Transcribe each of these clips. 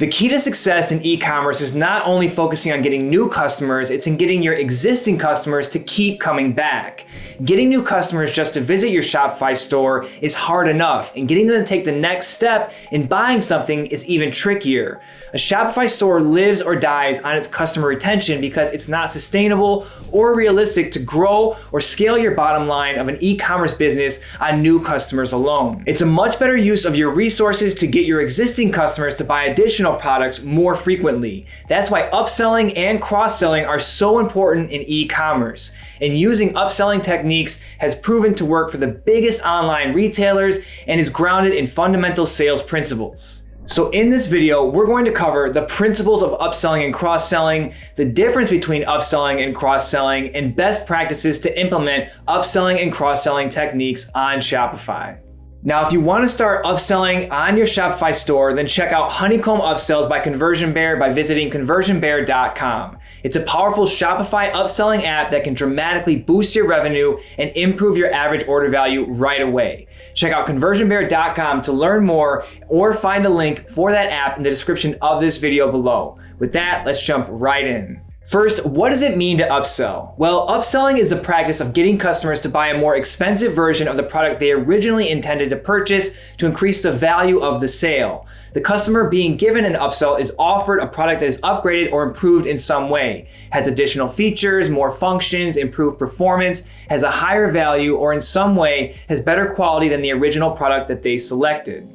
The key to success in e-commerce is not only focusing on getting new customers, it's in getting your existing customers to keep coming back. Getting new customers just to visit your Shopify store is hard enough, and getting them to take the next step in buying something is even trickier. A Shopify store lives or dies on its customer retention because it's not sustainable or realistic to grow or scale your bottom line of an e-commerce business on new customers alone. It's a much better use of your resources to get your existing customers to buy additional products more frequently. That's why upselling and cross-selling are so important in e-commerce. And using upselling techniques has proven to work for the biggest online retailers and is grounded in fundamental sales principles. So in this video, we're going to cover the principles of upselling and cross-selling, the difference between upselling and cross-selling, and best practices to implement upselling and cross-selling techniques on Shopify. Now, if you want to start upselling on your Shopify store, then check out Honeycomb Upsells by Conversion Bear by visiting conversionbear.com. It's a powerful Shopify upselling app that can dramatically boost your revenue and improve your average order value right away. Check out conversionbear.com to learn more or find a link for that app in the description of this video below. With that, let's jump right in. First, what does it mean to upsell? Well, upselling is the practice of getting customers to buy a more expensive version of the product they originally intended to purchase to increase the value of the sale. The customer being given an upsell is offered a product that is upgraded or improved in some way, has additional features, more functions, improved performance, has a higher value, or in some way has better quality than the original product that they selected.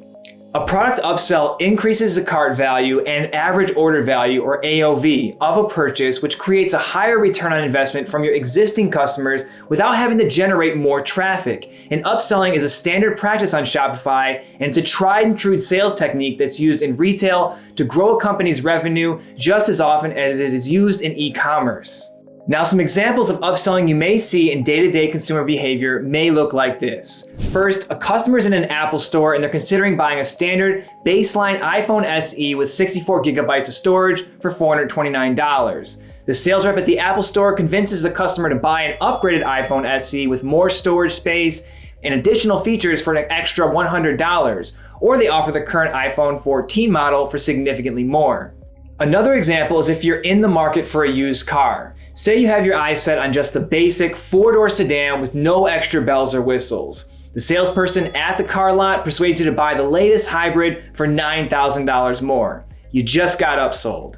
A product upsell increases the cart value and average order value, or AOV, of a purchase, which creates a higher return on investment from your existing customers without having to generate more traffic. And upselling is a standard practice on Shopify, and it's a tried and true sales technique that's used in retail to grow a company's revenue just as often as it is used in e-commerce. Now, some examples of upselling you may see in day-to-day consumer behavior may look like this. First, a customer is in an Apple store and they're considering buying a standard baseline iPhone SE with 64 gigabytes of storage for $429. The sales rep at the Apple store convinces the customer to buy an upgraded iPhone SE with more storage space and additional features for an extra $100, or they offer the current iPhone 14 model for significantly more. Another example is if you're in the market for a used car. Say you have your eyes set on just the basic 4-door sedan with no extra bells or whistles. The salesperson at the car lot persuades you to buy the latest hybrid for $9,000 more. You just got upsold.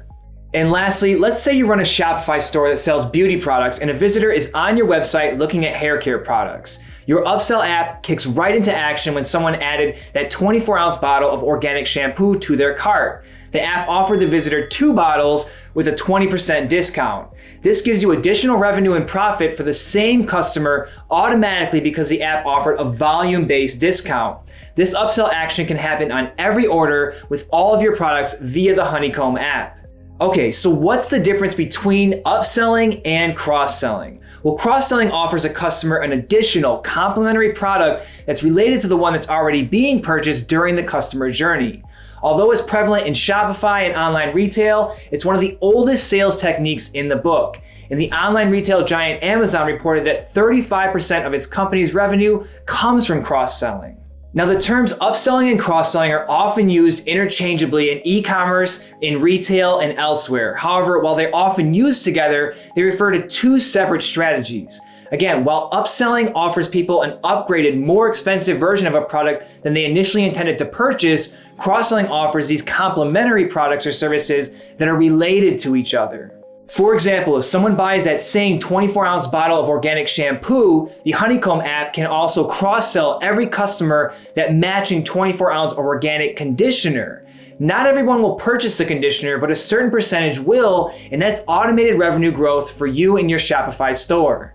And lastly, let's say you run a Shopify store that sells beauty products and a visitor is on your website looking at hair care products. Your upsell app kicks right into action when someone added that 24-ounce bottle of organic shampoo to their cart. The app offered the visitor 2 bottles with a 20% discount. This gives you additional revenue and profit for the same customer automatically because the app offered a volume-based discount. This upsell action can happen on every order with all of your products via the Honeycomb app. Okay, so what's the difference between upselling and cross-selling? Well, cross-selling offers a customer an additional complementary product that's related to the one that's already being purchased during the customer journey. Although it's prevalent in Shopify and online retail, it's one of the oldest sales techniques in the book. And the online retail giant Amazon reported that 35% of its company's revenue comes from cross-selling. Now, the terms upselling and cross-selling are often used interchangeably in e-commerce, in retail, and elsewhere. However, while they're often used together, they refer to 2 separate strategies. Again, while upselling offers people an upgraded, more expensive version of a product than they initially intended to purchase, cross-selling offers these complementary products or services that are related to each other. For example, if someone buys that same 24-ounce bottle of organic shampoo, the Honeycomb app can also cross-sell every customer that matching 24-ounce organic conditioner. Not everyone will purchase the conditioner, but a certain percentage will, and that's automated revenue growth for you and your Shopify store.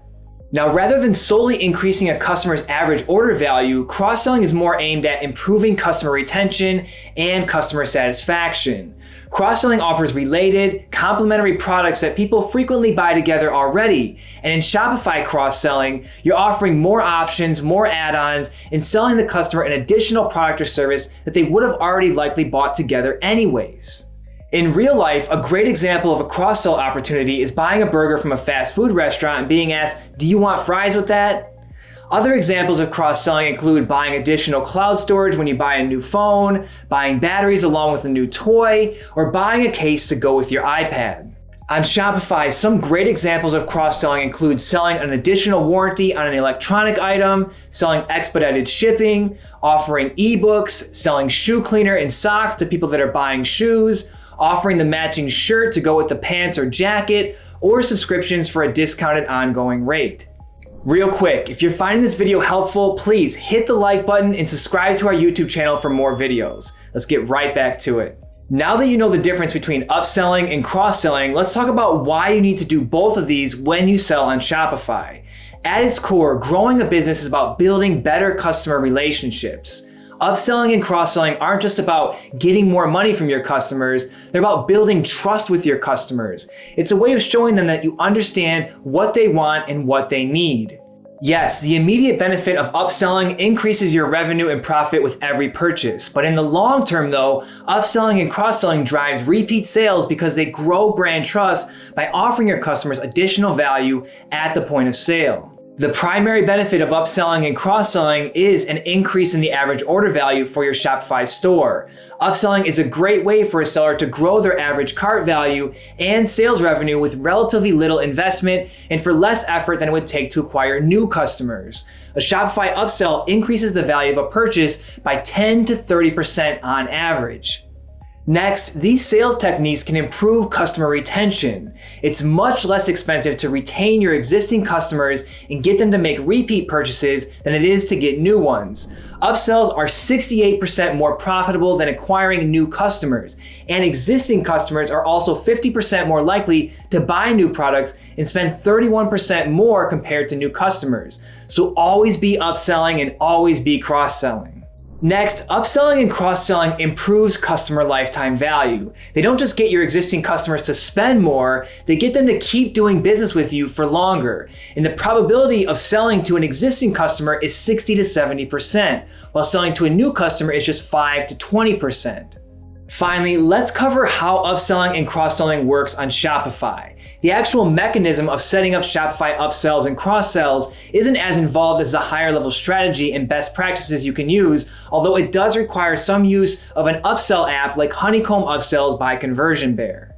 Now, rather than solely increasing a customer's average order value, cross-selling is more aimed at improving customer retention and customer satisfaction. Cross-selling offers related, complementary products that people frequently buy together already. And in Shopify cross-selling, you're offering more options, more add-ons, and selling the customer an additional product or service that they would have already likely bought together anyways. In real life, a great example of a cross-sell opportunity is buying a burger from a fast food restaurant and being asked, "Do you want fries with that?" Other examples of cross-selling include buying additional cloud storage when you buy a new phone, buying batteries along with a new toy, or buying a case to go with your iPad. On Shopify, some great examples of cross-selling include selling an additional warranty on an electronic item, selling expedited shipping, offering ebooks, selling shoe cleaner and socks to people that are buying shoes, offering the matching shirt to go with the pants or jacket, or subscriptions for a discounted ongoing rate. Real quick, if you're finding this video helpful, please hit the like button and subscribe to our YouTube channel for more videos. Let's get right back to it. Now that you know the difference between upselling and cross-selling, let's talk about why you need to do both of these when you sell on Shopify. At its core, growing a business is about building better customer relationships. Upselling and cross-selling aren't just about getting more money from your customers, they're about building trust with your customers. It's a way of showing them that you understand what they want and what they need. Yes, the immediate benefit of upselling increases your revenue and profit with every purchase. But in the long term though, upselling and cross-selling drives repeat sales because they grow brand trust by offering your customers additional value at the point of sale. The primary benefit of upselling and cross-selling is an increase in the average order value for your Shopify store. Upselling is a great way for a seller to grow their average cart value and sales revenue with relatively little investment and for less effort than it would take to acquire new customers. A Shopify upsell increases the value of a purchase by 10 to 30% on average. Next, these sales techniques can improve customer retention. It's much less expensive to retain your existing customers and get them to make repeat purchases than it is to get new ones. Upsells are 68% more profitable than acquiring new customers, and existing customers are also 50% more likely to buy new products and spend 31% more compared to new customers. So always be upselling and always be cross-selling. Next, upselling and cross-selling improves customer lifetime value. They don't just get your existing customers to spend more, they get them to keep doing business with you for longer. And the probability of selling to an existing customer is 60 to 70%, while selling to a new customer is just 5 to 20%. Finally, let's cover how upselling and cross-selling works on Shopify. The actual mechanism of setting up Shopify upsells and cross-sells isn't as involved as the higher level strategy and best practices you can use, although it does require some use of an upsell app like Honeycomb Upsells by Conversion Bear.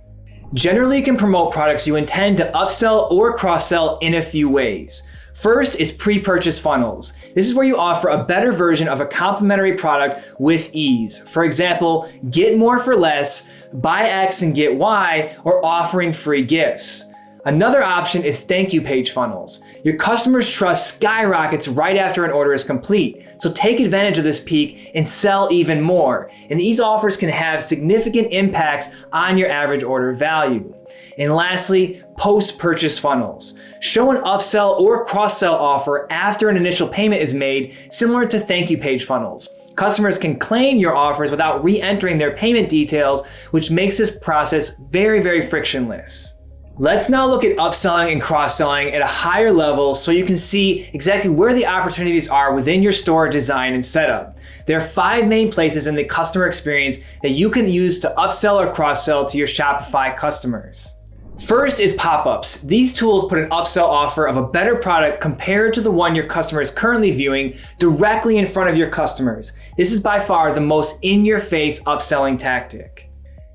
Generally, you can promote products you intend to upsell or cross-sell in a few ways. First is pre-purchase funnels. This is where you offer a better version of a complementary product with ease. For example, get more for less, buy X and get Y, or offering free gifts. Another option is thank you page funnels. Your customers' trust skyrockets right after an order is complete, so take advantage of this peak and sell even more. And these offers can have significant impacts on your average order value. And lastly, post-purchase funnels. Show an upsell or cross-sell offer after an initial payment is made, similar to thank you page funnels. Customers can claim your offers without re-entering their payment details, which makes this process very, very frictionless. Let's now look at upselling and cross-selling at a higher level so you can see exactly where the opportunities are within your store design and setup. There are 5 main places in the customer experience that you can use to upsell or cross-sell to your Shopify customers. First is pop-ups. These tools put an upsell offer of a better product compared to the one your customer is currently viewing directly in front of your customers. This is by far the most in-your-face upselling tactic.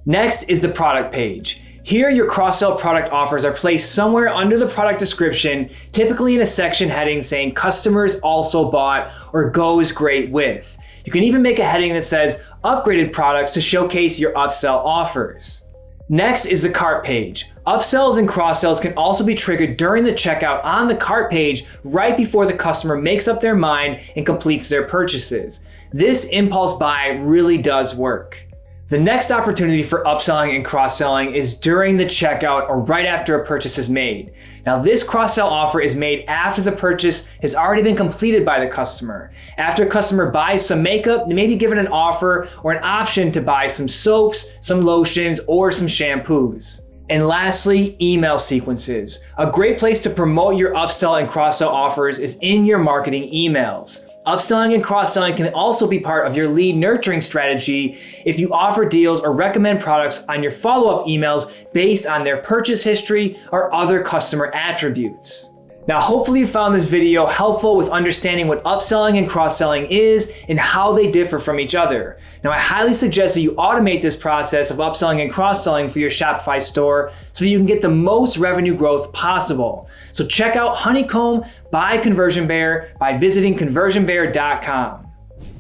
Next is the product page. Here, your cross-sell product offers are placed somewhere under the product description, typically in a section heading saying customers also bought or goes great with. You can even make a heading that says upgraded products to showcase your upsell offers. Next is the cart page. Upsells and cross-sells can also be triggered during the checkout on the cart page right before the customer makes up their mind and completes their purchases. This impulse buy really does work. The next opportunity for upselling and cross-selling is during the checkout or right after a purchase is made. Now, this cross-sell offer is made after the purchase has already been completed by the customer. After a customer buys some makeup, they may be given an offer or an option to buy some soaps, some lotions, or some shampoos. And lastly, email sequences. A great place to promote your upsell and cross-sell offers is in your marketing emails. Upselling and cross-selling can also be part of your lead nurturing strategy if you offer deals or recommend products on your follow-up emails based on their purchase history or other customer attributes. Now, hopefully you found this video helpful with understanding what upselling and cross-selling is and how they differ from each other. Now, I highly suggest that you automate this process of upselling and cross-selling for your Shopify store so that you can get the most revenue growth possible. So check out Honeycomb by Conversion Bear by visiting conversionbear.com.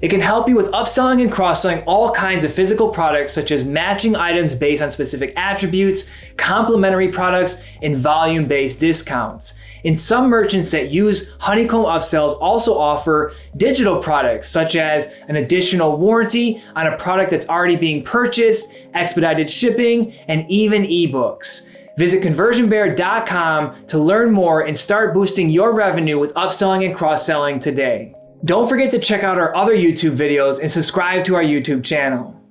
It can help you with upselling and cross-selling all kinds of physical products, such as matching items based on specific attributes, complementary products, and volume-based discounts. And some merchants that use Honeycomb upsells also offer digital products, such as an additional warranty on a product that's already being purchased, expedited shipping, and even ebooks. Visit conversionbear.com to learn more and start boosting your revenue with upselling and cross-selling today. Don't forget to check out our other YouTube videos and subscribe to our YouTube channel.